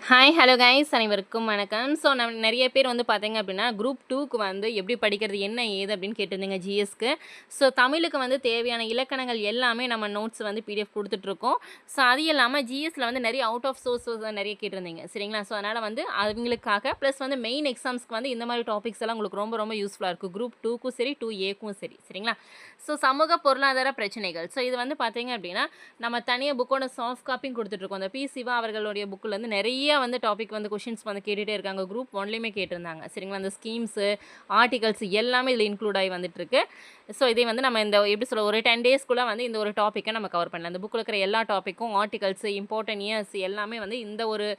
Hi hello guys அனைவருக்கும் வணக்கம். So நம்ம நிறைய பேர் வந்து பார்த்தீங்க அப்படின்னா குரூப் 2க்கு வந்து எப்படி படிக்கிறது என்ன ஏது அப்படின்னு கேட்டிருந்தீங்க ஜிஎஸ்க்கு. ஸோ தமிழுக்கு வந்து தேவையான இலக்கணங்கள் எல்லாமே நம்ம நோட்ஸ் வந்து பிடிஎஃப் கொடுத்துட்ருக்கோம். ஸோ அது இல்லாமல் ஜிஎஸ்சில் வந்து நிறைய அவுட் ஆஃப் சோர்ஸஸ் நிறைய கேட்டிருந்தீங்க சரிங்களா. ஸோ அதனால் வந்து அவங்களுக்காக ப்ளஸ் வந்து மெயின் எக்ஸாம்ஸ்க்கு வந்து இந்த மாதிரி டாபிக்ஸ் எல்லாம் உங்களுக்கு ரொம்ப ரொம்ப யூஸ்ஃபுல்லாக இருக்கும். குரூப் 2க்கும் சரி 2ஏக்கும் சரி சரிங்களா. ஸோ சமூக பொருளாதார பிரச்சனைகள். ஸோ இது வந்து பார்த்தீங்க அப்படின்னா நம்ம தனியாக புக்கோட சாஃப்ட் காப்பியும் கொடுத்துட்ருக்கோம். அந்த பி சிவா அவர்களுடைய புக்கில் நிறைய வந்து டாபிக் வந்து கொஷின்ஸ் வந்து கேட்டுகிட்டே இருக்காங்க. குரூப் 1லேயுமே கேட்டிருந்தாங்க சரிங்களா. அந்த ஸ்கீம்ஸு ஆர்டிகல்ஸ் எல்லாமே இதில் இன்க்ளூட் ஆகி வந்துட்டுருக்கு. ஸோ இதை வந்து நம்ம இந்த எப்படி சொல்ல ஒரு 10 டேஸ்க்குள்ளே வந்து இந்த ஒரு டாப்பிக்கை நம்ம கவர் பண்ணலாம். அந்த புக்கில் இருக்கிற எல்லா டாப்பிக்கும் ஆர்டிகல்ஸ் இம்பார்ட்டன்ட் இயர்ஸ் எல்லாமே வந்து இந்த ஒரு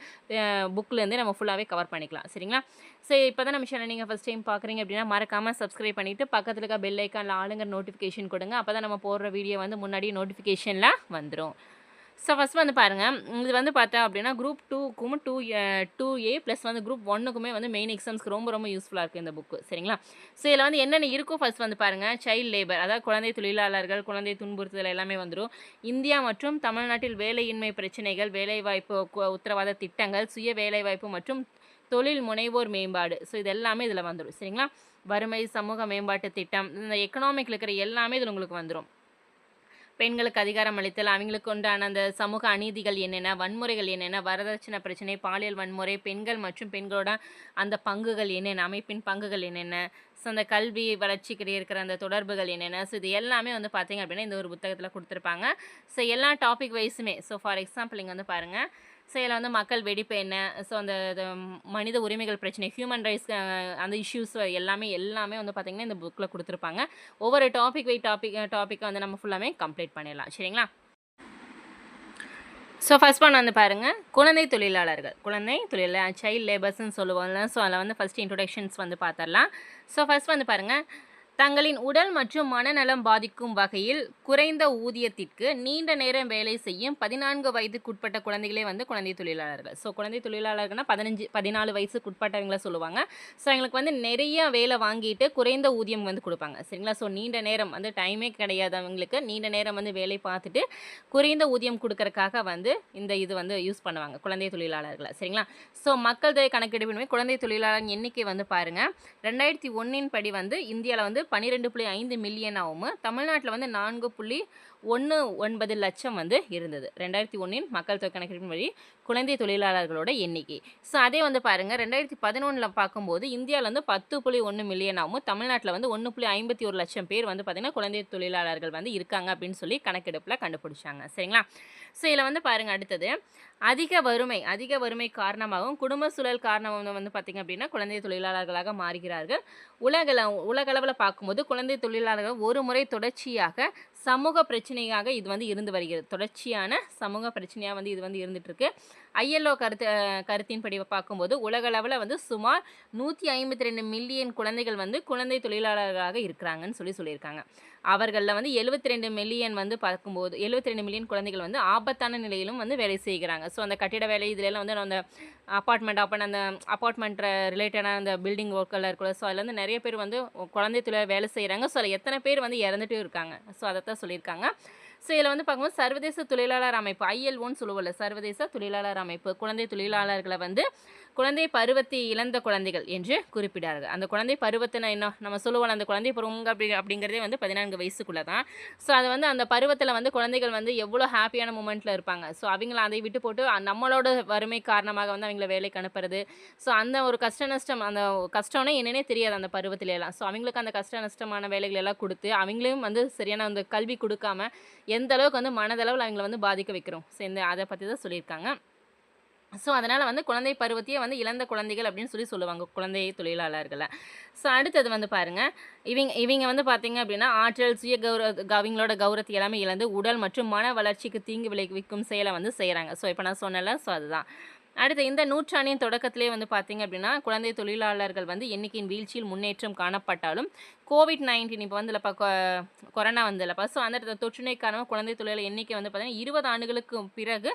புக்லேருந்து நம்ம ஃபுல்லாகவே கவர் பண்ணிக்கலாம் சரிங்களா. ஸோ இப்போ தான் நம்ம சேனல் நீங்கள் ஃபஸ்ட் டைம் பார்க்குறீங்க அப்படின்னா மறக்காமல் சப்ஸ்கிரைப் பண்ணிவிட்டு பக்கத்தில் இருக்க பெல் ஐக்கானில் ஆளுங்கிற நோட்டிஃபிகேஷன் கொடுங்க. அப்போ தான் நம்ம போடுற வீடியோ வந்து முன்னாடியே நோட்டிஃபிகேஷனில் வந்துடும். ஸோ ஃபஸ்ட் வந்து பாருங்கள், இது வந்து பார்த்தா அப்படின்னா குரூப் 2க்கும் 2A ப்ளஸ் வந்து குரூப் 1க்குமே வந்து மெயின் எக்ஸாம்ஸ்க்கு ரொம்ப ரொம்ப யூஸ்ஃபுல்லாக இருக்குது இந்த புக்கு சரிங்களா. ஸோ இதில் வந்து என்னென்ன இருக்கும் ஃபஸ்ட் வந்து பாருங்கள். சைல்டு லேபர் அதாவது குழந்தை தொழிலாளர்கள், குழந்தை துன்புறுத்துதல் எல்லாமே வந்துடும். இந்தியா மற்றும் தமிழ்நாட்டில் வேலையின்மை பிரச்சனைகள், வேலைவாய்ப்பு உத்தரவாத திட்டங்கள், சுய வேலைவாய்ப்பு மற்றும் தொழில் முனைவோர் மேம்பாடு. ஸோ இது எல்லாமே இதில் வந்துடும் சரிங்களா. வறுமை, சமூக மேம்பாட்டு திட்டம், இந்த எக்கனாமிக்கில் இருக்கிற எல்லாமே இதில் உங்களுக்கு வந்துடும். பெண்களுக்கு அதிகாரம் அளித்தல், அவங்களுக்கு உண்டான அந்த சமூக அநீதிகள் என்னென்ன, வன்முறைகள் என்னென்ன, வரதட்சணை பிரச்சனை, பாலியல் வன்முறை, பெண்கள் மற்றும் பெண்களோட அந்த பங்குகள் என்னென்ன, அமைப்பின் பங்குகள் என்னென்ன, ஸோ அந்த கல்வி வளர்ச்சிக்கிடையே இருக்கிற அந்த தொடர்புகள் என்னென்ன, ஸோ இது எல்லாமே வந்து பார்த்திங்க அப்படின்னா இந்த ஒரு புத்தகத்தில் கொடுத்துருப்பாங்க. ஸோ எல்லா டாபிக் வைஸுமே ஸோ ஃபார் எக்ஸாம்பிள் இங்கே வந்து பாருங்கள். ஸோ இதில் வந்து மக்கள் வெடிப்பு என்ன, ஸோ அந்த மனித உரிமைகள் பிரச்சனை, ஹியூமன் ரைட்ஸ் அந்த இஷ்யூஸ் எல்லாமே வந்து பார்த்திங்கன்னா இந்த புக்கில் கொடுத்துருப்பாங்க. ஒவ்வொரு டாப்பிக்கை வந்து நம்ம ஃபுல்லாமே கம்ப்ளீட் பண்ணிடலாம் சரிங்களா. ஸோ ஃபஸ்ட் ஒன் வந்து பாருங்கள், குழந்தை தொழிலாளர்கள், சைல்டு லேபர்ஸ்ன்னு சொல்லுவாங்க. ஸோ அதில் வந்து ஃபஸ்ட் இன்ட்ரொடக்ஷன்ஸ் வந்து பார்த்துடலாம். ஸோ ஃபஸ்ட் வந்து பாருங்கள், தங்களின் உடல் மற்றும் மனநலம் பாதிக்கும் வகையில் குறைந்த ஊதியத்திற்கு நீண்ட நேரம் வேலை செய்யும் 14 வயதுக்குட்பட்ட குழந்தைகளே வந்து குழந்தை தொழிலாளர்கள். ஸோ குழந்தை தொழிலாளர்கள்னால் 14 வயசுக்குட்பட்டவங்களை சொல்லுவாங்க. ஸோ எங்களுக்கு வந்து நிறைய வேலை வாங்கிட்டு குறைந்த ஊதியம் வந்து கொடுப்பாங்க சரிங்களா. ஸோ நீண்ட நேரம் வந்து டைமே கிடையாது அவங்களுக்கு, நீண்ட நேரம் வந்து வேலை பார்த்துட்டு குறைந்த ஊதியம் கொடுக்கறக்காக வந்து இது வந்து யூஸ் பண்ணுவாங்க குழந்தை தொழிலாளர்களை சரிங்களா. ஸோ மக்கள் தொகை கணக்கெடுப்பினுமே குழந்தை தொழிலாளர் எண்ணிக்கை வந்து பாருங்கள், 2001 படி வந்து இந்தியாவில் வந்து 12.5 மில்லியன் ஆகும். தமிழ்நாட்டில் வந்து 4.19 லட்சம் வந்து இருந்தது 2001 மக்கள் தொகை கணக்கெடுப்பின் வழி குழந்தை தொழிலாளர்களோட எண்ணிக்கை. ஸோ அதே வந்து பாருங்கள் 2011 பார்க்கும்போது இந்தியாவில் வந்து 10.1 மில்லியன் ஆகும். தமிழ்நாட்டில் வந்து 1.51 லட்சம் பேர் வந்து பார்த்திங்கன்னா குழந்தை தொழிலாளர்கள் வந்து இருக்காங்க அப்படின்னு சொல்லி கணக்கெடுப்பில் கண்டுபிடிச்சாங்க சரிங்களா. ஸோ இதில் வந்து பாருங்கள் அடுத்தது அதிக வறுமை காரணமாகவும் குடும்ப சூழல் காரணமாக வந்து பார்த்திங்க அப்படின்னா குழந்தை தொழிலாளர்களாக மாறுகிறார்கள். உலகளவில் பார்க்கும்போது குழந்தை தொழிலாளர்கள் ஒரு முறை தொடர்ச்சியாக சமூக பிரச்சனையாக இது வந்து இருந்து வருகிறது. தொடர்ச்சியான சமூக பிரச்சனையாக வந்து இது வந்து இருந்துகிட்ருக்கு. ஐஎல்ஓ கருத்தின்படி பார்க்கும்போது உலகளவில் வந்து சுமார் 152 மில்லியன் குழந்தைகள் வந்து குழந்தை தொழிலாளர்களாக இருக்கிறாங்கன்னு சொல்லியிருக்காங்க. அவர்களில் வந்து 72 மில்லியன் வந்து பார்க்கும்போது 72 மில்லியன் குழந்தைகள் வந்து ஆபத்தான நிலையிலும் வந்து வேலை செய்கிறாங்க. ஸோ அந்த கட்டிட வேலை இதிலெல்லாம் வந்து அந்த அப்பார்ட்மெண்ட் ரிலேட்டடான அந்த பில்டிங் ஒர்க்கெல்லாம் இருக்குல்ல. ஸோ அதில் வந்து நிறைய பேர் வந்து குழந்தை தொழிலாளர் வேலை செய்கிறாங்க. ஸோ அதில் எத்தனை பேர் வந்து இறந்துட்டும் இருக்காங்க. ஸோ அதைத்தான் சொல்லியிருக்காங்க. ஸோ இதில் வந்து பார்க்கும்போது சர்வதேச தொழிலாளர் அமைப்பு ஐஎல்ஓன்னு சொல்லுவோம்ல, சர்வதேச தொழிலாளர் அமைப்பு குழந்தை தொழிலாளர்களை வந்து குழந்தை பருவத்தை இழந்த குழந்தைகள் என்று குறிப்பிடார்கள். அந்த குழந்தை பருவத்தின என்ன நம்ம சொல்லுவோம், அந்த குழந்தை பருவம் அப்படிங்கிறதே வந்து 14 வயசுக்குள்ளே தான். ஸோ அது வந்து அந்த பருவத்தில் வந்து குழந்தைகள் வந்து எவ்வளோ ஹாப்பியான மூமெண்ட்டில் இருப்பாங்க. ஸோ அவங்கள அதை விட்டு போட்டு நம்மளோட வறுமை காரணமாக வந்து அவங்கள வேலைக்கு அனுப்புறது. ஸோ அந்த ஒரு கஷ்ட நஷ்டம், அந்த கஷ்டம்னா என்னன்னே தெரியாது அந்த பருவத்திலலாம். ஸோ அவங்களுக்கு அந்த கஷ்ட நஷ்டமான வேலைகள் எல்லாம் கொடுத்து அவங்களையும் வந்து சரியான அந்த கல்வி கொடுக்காம எந்த அளவுக்கு வந்து மனதளவில் அவங்கள வந்து பாதிக்க வைக்கிறோம். ஸோ அதை பற்றி தான் சொல்லியிருக்காங்க. ஸோ அதனால் வந்து குழந்தை பருவத்தையே வந்து இழந்த குழந்தைகள் அப்படின்னு சொல்லுவாங்க குழந்தை தொழிலாளர்களை. ஸோ அடுத்தது வந்து பாருங்கள், இவங்க வந்து பார்த்திங்க அப்படின்னா ஆற்றல் அவங்களோட கௌரவத்தை எல்லாமே இழந்து உடல் மற்றும் மன வளர்ச்சிக்கு தீங்கு விளைவிக்கும் செயலை வந்து செய்கிறாங்க. ஸோ இப்போ நான் சொன்னல, ஸோ அதுதான். அடுத்து இந்த நூற்றாண்டின் தொடக்கத்திலே வந்து பார்த்திங்க அப்படின்னா குழந்தை தொழிலாளர்கள் வந்து எண்ணிக்கையின் வீழ்ச்சியில் முன்னேற்றம் காணப்பட்டாலும் COVID-19 இப்போ வந்து இல்லைப்பா கொரோனா வந்து இல்லைப்பா. ஸோ அந்த தொற்று நோய் காரணமாக குழந்தை தொழிலாளர் எண்ணிக்கை வந்து பார்த்திங்கன்னா 20 ஆண்டுகளுக்கு பிறகு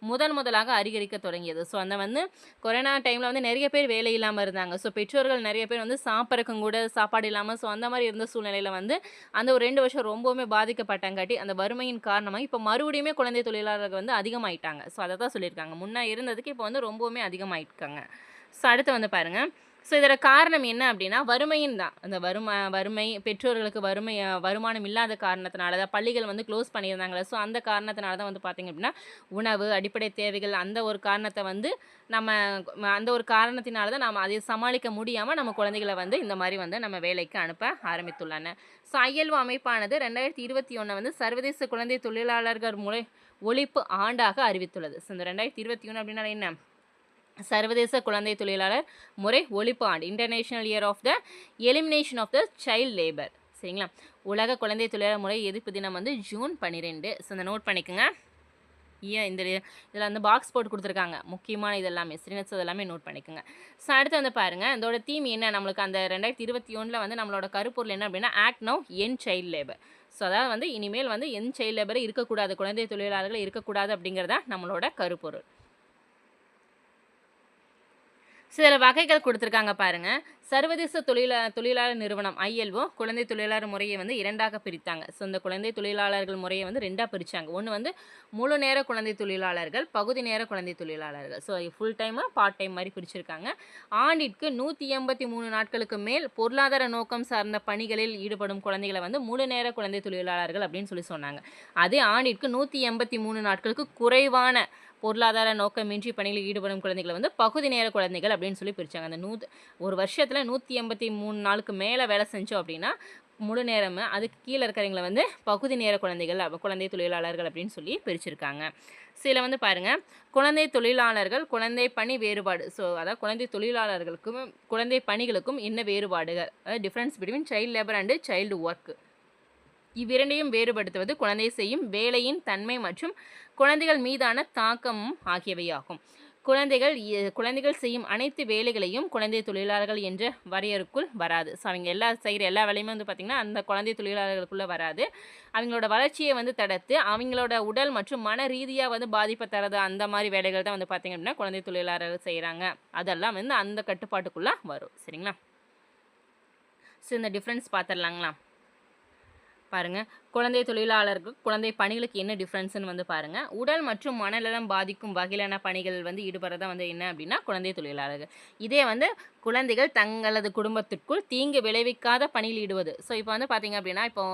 முதலாக அதிகரிக்க தொடங்கியது. ஸோ அந்த வந்து கொரோனா டைமில் வந்து நிறைய பேர் வேலை இல்லாமல் இருந்தாங்க. ஸோ பெற்றோர்கள் நிறைய பேர் வந்து சாப்பிட்றக்கும் கூட சாப்பாடு இல்லாமல் ஸோ அந்த மாதிரி இருந்த சூழ்நிலையில் வந்து அந்த ஒரு 2 வருஷம் ரொம்பவுமே பாதிக்கப்பட்டாங்காட்டி அந்த வறுமையின் காரணமாக இப்போ மறுபடியுமே குழந்தை தொழிலாளர்கள் வந்து அதிகமாயிட்டாங்க. ஸோ அதை தான் சொல்லியிருக்காங்க. முன்னே இருந்ததுக்கு இப்போ வந்து வந்து ரொம்பவுமே அதிகமாயிட்டுருக்காங்க. ஸோ அடுத்து வந்து பாருங்கள், ஸோ இதோட காரணம் என்ன அப்படின்னா வறுமையின் தான். அந்த வறுமை பெற்றோர்களுக்கு வருமானம் இல்லாத காரணத்தினால தான் பள்ளிகள் வந்து க்ளோஸ் பண்ணியிருந்தாங்களே, ஸோ அந்த காரணத்தினால தான் வந்து பார்த்திங்க அப்படின்னா உணவு, அடிப்படை தேவைகள் அந்த ஒரு காரணத்தை வந்து நம்ம அந்த ஒரு காரணத்தினால தான் நம்ம அதை சமாளிக்க முடியாமல் நம்ம குழந்தைகளை வந்து இந்த மாதிரி வந்து நம்ம வேலைக்கு அனுப்ப ஆரம்பித்துள்ளன. ஸோ ILO அமைப்பானது 2021 வந்து சர்வதேச குழந்தை தொழிலாளர்கள் முறை ஒழிப்பு ஆண்டாக அறிவித்துள்ளது. ஸோ இந்த 2021 அப்படின்னா என்ன? சர்வதேச குழந்தை தொழிலாளர் முறை ஒழிப்பு ஆண்டு, international year of the elimination of the child labour. சரிங்களா? உலக குழந்தை தொழிலாளர் முறை எதிர்ப்பு தினம் வந்து ஜூன் 12. ஸோ இந்த நோட் பண்ணிக்கோங்க. இதில் வந்து பாக்ஸ் போட்டு கொடுத்துருக்காங்க முக்கியமான இது எல்லாமே ஸ்ரீனஸ் எல்லாமே நோட் பண்ணிக்கோங்க. ஸோ அடுத்து வந்து பாருங்கள், இதோட தீம் என்ன? நம்மளுக்கு அந்த 2021 வந்து நம்மளோட கருப்பொருள் என்ன அப்படின்னா ஆக்ட் நவ் என் சைல்ட் லேபர். ஸோ அதாவது வந்து இனிமேல் வந்து என் சைல்ட் லேபரை இருக்கக்கூடாது, குழந்தை தொழிலாளர்கள் இருக்கக்கூடாது அப்படிங்கிறதா நம்மளோட கருப்பொருள். சில வகைகள் கொடுத்துருக்காங்க பாருங்கள். சர்வதேச தொழிலாளர் நிறுவனம் ILO குழந்தை தொழிலாளர் முறையை வந்து 2ஆக பிரித்தாங்க. ஸோ இந்த குழந்தை தொழிலாளர்கள் முறையை வந்து 2ஆக பிரித்தாங்க. ஒன்று வந்து முழு நேர குழந்தை தொழிலாளர்கள், பகுதி நேர குழந்தை தொழிலாளர்கள். So full time part time மாதிரி பிரிச்சிருக்காங்க. ஆண்டிற்கு 183 நாட்களுக்கு மேல் பொருளாதார நோக்கம் சார்ந்த பணிகளில் ஈடுபடும் குழந்தைகளை வந்து முழு நேர குழந்தை தொழிலாளர்கள் அப்படின்னு சொல்லி சொன்னாங்க. அதே ஆண்டிற்கு 183 நாட்களுக்கு குறைவான பொருளாதார நோக்கமின்றி பணியில் ஈடுபடும் குழந்தைகளை வந்து பகுதி நேர குழந்தைகள் அப்படின்னு சொல்லி பிரித்தாங்க. அந்த ஒரு வருஷத்தில் 183 நாளுக்கு மேலே வேலை செஞ்சோம் அப்படின்னா முழு நேரம், அதுக்கு கீழே இருக்கிறவங்களை வந்து பகுதி நேர குழந்தை தொழிலாளர்கள் அப்படின்னு சொல்லி பிரிச்சிருக்காங்க. சில வந்து பாருங்கள், குழந்தை தொழிலாளர்கள் குழந்தை பணி வேறுபாடு. ஸோ அதாவது குழந்தை தொழிலாளர்களுக்கும் குழந்தை பணிகளுக்கும் என்ன வேறுபாடுகள், அதாவது difference between child labour and child work. இவ்விரண்டையும் வேறுபடுத்துவது குழந்தை செய்யும் வேலையின் தன்மை மற்றும் குழந்தைகள் மீதான தாக்கமும் ஆகியவையாகும். குழந்தைகள் செய்யும் அனைத்து வேலைகளையும் குழந்தை தொழிலாளர்கள் என்ற வரையறுக்குள் வராது. ஸோ அவங்க செய்கிற எல்லா வேலையுமே வந்து பார்த்திங்கன்னா அந்த குழந்தை தொழிலாளர்களுக்குள்ளே வராது. அவங்களோட வளர்ச்சியை வந்து தடுத்து அவங்களோட உடல் மற்றும் மன ரீதியாக வந்து பாதிப்பை தரது அந்த மாதிரி வேலைகள் தான் வந்து பார்த்திங்க அப்படின்னா குழந்தை தொழிலாளர்கள் செய்கிறாங்க. அதெல்லாம் வந்து அந்த கட்டுப்பாட்டுக்குள்ளே வரும். சரிங்களா? ஸோ இந்த டிஃப்ரென்ஸ் பார்த்துடலாங்களா? பாருங்கள், குழந்தை தொழிலாளர்கள் குழந்தை பணிகளுக்கு என்ன டிஃப்ரென்ஸ்னு வந்து பாருங்கள். உடல் மற்றும் மனநலம் பாதிக்கும் வகையிலான பணிகள் வந்து ஈடுபடுறதா வந்து என்ன அப்படின்னா குழந்தை தொழிலாளர்கள். இதே வந்து குழந்தைகள் தங்களது குடும்பத்திற்குள் தீங்கு விளைவிக்காத பணியில் ஈடுவது. ஸோ இப்போ வந்து பார்த்திங்க அப்படின்னா இப்போ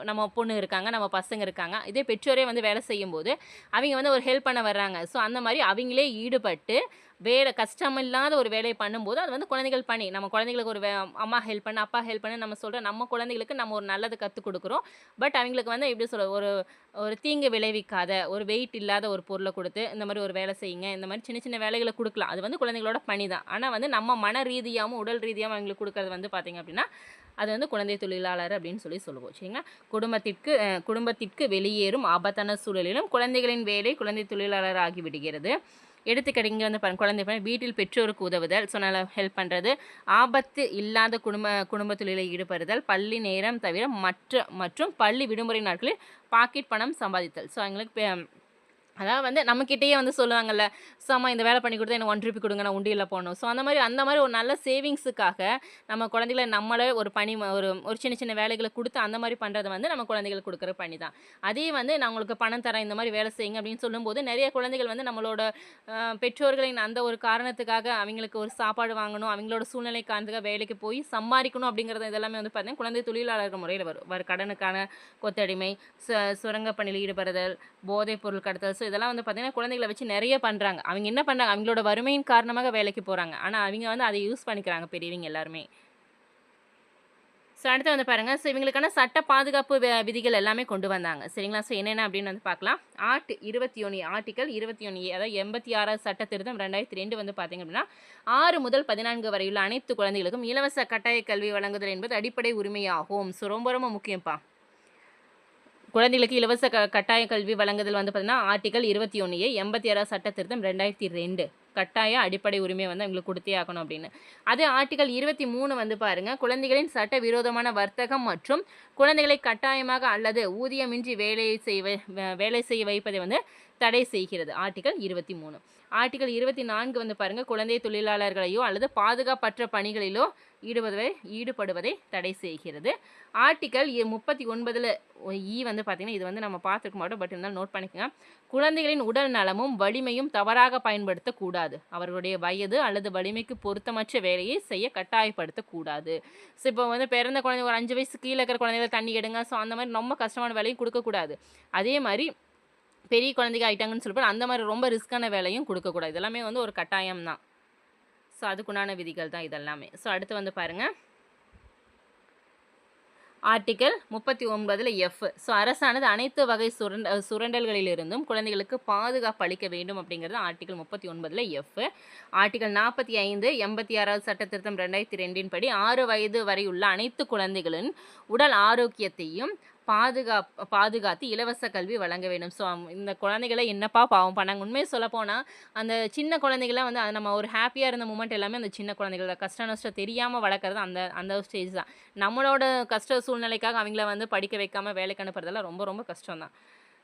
நம்ம பொண்ணு இருக்காங்க, நம்ம பசங்க இருக்காங்க, இதே பெற்றோரே வந்து வேலை செய்யும்போது அவங்க வந்து ஒரு ஹெல்ப் பண்ண வர்றாங்க. ஸோ அந்த மாதிரி அவங்களே ஈடுபட்டு வேலை கஷ்டமில்லாத ஒரு வேலையை பண்ணும்போது அது வந்து குழந்தைகள் பணி. நம்ம குழந்தைங்களுக்கு ஒரு அம்மா ஹெல்ப் பண்ணு, அப்பா ஹெல்ப் பண்ணு நம்ம சொல்கிறோம். நம்ம குழந்தைகளுக்கு நம்ம ஒரு நல்லது கற்றுக் கொடுக்குறோம். பட் அவங்களுக்கு வந்து எப்படி சொல்ல ஒரு தீங்கு விளைவிக்காத ஒரு வெயிட் இல்லாத ஒரு பொருளை கொடுத்து இந்த மாதிரி ஒரு வேலை செய்யுங்க, இந்த மாதிரி சின்ன சின்ன வேலைகளை கொடுக்கலாம். அது வந்து குழந்தைகளோட பணி தான். ஆனால் வந்து நம்ம மன ரீதியாகவும் உடல் ரீதியாகவும் அவங்களுக்கு கொடுக்கறது வந்து பார்த்திங்க அப்படின்னா அது வந்து குழந்தை தொழிலாளர் அப்படின்னு சொல்லுவோம். சரிங்களா? குடும்பத்திற்கு வெளியேறும் ஆபத்தான சூழலிலும் குழந்தைகளின் வேலை குழந்தை தொழிலாளர் ஆகிவிடுகிறது. எடுத்துக்கிட்டு இங்கே வந்து பாருங்கள், குழந்தை வீட்டில் பெற்றோருக்கு உதவுதல், ஸோ நல்லா ஹெல்ப் பண்ணுறது, ஆபத்து இல்லாத குடும்ப தொழிலில் ஈடுபடுதல், பள்ளி நேரம் தவிர மற்றும் பள்ளி விடுமுறை நாட்களில் பாக்கெட் பணம் சம்பாதித்தல். ஸோ அவங்களுக்கு அதாவது வந்து நம்மக்கிட்டேயே வந்து சொல்லுவாங்கல்ல, ஸோ அம்மா இந்த வேலை பண்ணி கொடுத்தா எனக்கு 1 ரூபி கொடுங்க, நான் உண்டியில் போகணும். ஸோ அந்த மாதிரி ஒரு நல்ல சேவிங்ஸுக்காக நம்ம குழந்தைகளை நம்மளே ஒரு பணி ஒரு சின்ன சின்ன வேலைகளை கொடுத்து அந்த மாதிரி பண்ணுறது வந்து நம்ம குழந்தைகளுக்கு கொடுக்குற பணி தான். அதே வந்து நான் உங்களுக்கு பணம் தரேன், இந்த மாதிரி வேலை செய்யுங்க அப்படின்னு சொல்லும்போது நிறைய குழந்தைகள் வந்து நம்மளோட பெற்றோர்களின் அந்த ஒரு காரணத்துக்காக அவங்களுக்கு ஒரு சாப்பாடு வாங்கணும், அவங்களோட சூழ்நிலை காரணத்துக்காக வேலைக்கு போய் சம்பாதிக்கணும் அப்படிங்கிறது இதெல்லாமே வந்து பார்த்தீங்கன்னா குழந்தை தொழிலாளர்கள் முறையில் வரும். கடனுக்கான கொத்தடிமை, சுரங்க பணியில் ஈடுபடுதல், போதைப் பொருள் கடத்தல். ஸோ இதெல்லாம் வந்து பார்த்திங்கன்னா குழந்தைகளை வச்சு நிறைய பண்ணுறாங்க. அவங்க என்ன பண்ணுறாங்க, அவங்களோட வறுமையின் காரணமாக வேலைக்கு போகிறாங்க. ஆனால் அவங்க வந்து அதை யூஸ் பண்ணிக்கிறாங்க பெரியவங்க எல்லாருமே. ஸோ அடுத்து வந்து பாருங்கள், ஸோ இவங்களுக்கான சட்ட பாதுகாப்பு விதிகள் எல்லாமே கொண்டு வந்தாங்க. சரிங்களா? ஸோ என்னென்ன அப்படின்னு வந்து பார்க்கலாம். ஆர்டிக்கல் 21A, அதாவது 86வது சட்ட திருத்தம் 2002 வந்து பார்த்திங்க அப்படின்னா 6 முதல் 14 வரையுள்ள அனைத்து குழந்தைகளுக்கும் இலவச கட்டாய கல்வி வழங்குதல் என்பது அடிப்படை உரிமையாகும். ஸோ ரொம்ப ரொம்ப முக்கியம்ப்பா. குழந்தைகளுக்கு இலவச கட்டாய கல்வி வழங்குதல் வந்து பார்த்திங்கன்னா ஆர்டிக்கல் 21A 86வது சட்ட திருத்தம் 2002 கட்டாய அடிப்படை உரிமை வந்து அவங்களுக்கு கொடுத்தே ஆகணும் அப்படின்னு. அதே ஆர்டிக்கல் 23 வந்து பாருங்கள், குழந்தைகளின் சட்ட விரோதமான வர்த்தகம் மற்றும் குழந்தைகளை கட்டாயமாக அல்லது ஊதியமின்றி வேலை செய்ய வைப்பதை வந்து தடை செய்கிறது. ஆர்டிகல் 23. ஆர்டிகல் 24 வந்து பாருங்க, குழந்தை தொழிலாளர்களையோ அல்லது பாதுகாப்பற்ற பணிகளிலோ ஈடுபடுவதை தடை செய்கிறது. ஆர்டிகல் 39ல வந்து பார்த்தீங்கன்னா, இது வந்து நம்ம பார்த்துருக்க மாட்டோம், பட் இருந்தாலும் நோட் பண்ணிக்கோங்க. குழந்தைகளின் உடல் நலமும் வலிமையும் தவறாக பயன்படுத்தக்கூடாது. அவர்களுடைய வயது அல்லது வலிமைக்கு பொருத்தமற்ற வேலையை செய்ய கட்டாயப்படுத்தக்கூடாது. ஸோ இப்போ வந்து பிறந்த குழந்தை ஒரு 5 வயசு கீழே இருக்கிற குழந்தைகளை தண்ணி எடுங்க, ஸோ அந்த மாதிரி ரொம்ப கஷ்டமான வேலையும் கொடுக்கக்கூடாது. அதே மாதிரி பெரிய குழந்தைங்க ஆயிட்டாங்கன்னு சொல்லிட்டு அந்த மாதிரி ரொம்ப ரிஸ்க்கான வேலையும் கொடுக்கக்கூடாது. இதெல்லாமே வந்து ஒரு கட்டாயம் தான். ஸோ அதுக்குண்டான விதிகள் தான் இதெல்லாமே. ஸோ அடுத்து வந்து பாருங்கள், ஆர்டிகல் 39ல் எஃப். ஸோ அரசானது அனைத்து வகை சுரண்டல்களிலிருந்தும் குழந்தைகளுக்கு பாதுகாப்பு அளிக்க வேண்டும் அப்படிங்கிறது ஆர்டிகல் 39ல் எஃப். ஆர்டிகல் 45 86வது சட்ட திருத்தம் 2002 படி 6 வயது வரை உள்ள அனைத்து குழந்தைகளின் உடல் ஆரோக்கியத்தையும் பாதுகாத்து இலவச கல்வி வழங்க வேண்டும். ஸோ இந்த குழந்தைகளை என்னப்பா பாவம் பண்ணாங்க. உண்மையை சொல்லப்போனால் அந்த சின்ன குழந்தைகளாம் வந்து நம்ம ஒரு ஹாப்பியாக இருந்த மூமெண்ட் எல்லாமே அந்த சின்ன குழந்தைகள் தான். கஷ்ட நஷ்டம் தெரியாமல் வளர்க்குறது அந்த ஸ்டேஜ் தான். நம்மளோட கஷ்ட சூழ்நிலைக்காக அவங்கள வந்து படிக்க வைக்காமல் வேலைக்கு அனுப்புறதெல்லாம் ரொம்ப ரொம்ப கஷ்டம் தான்.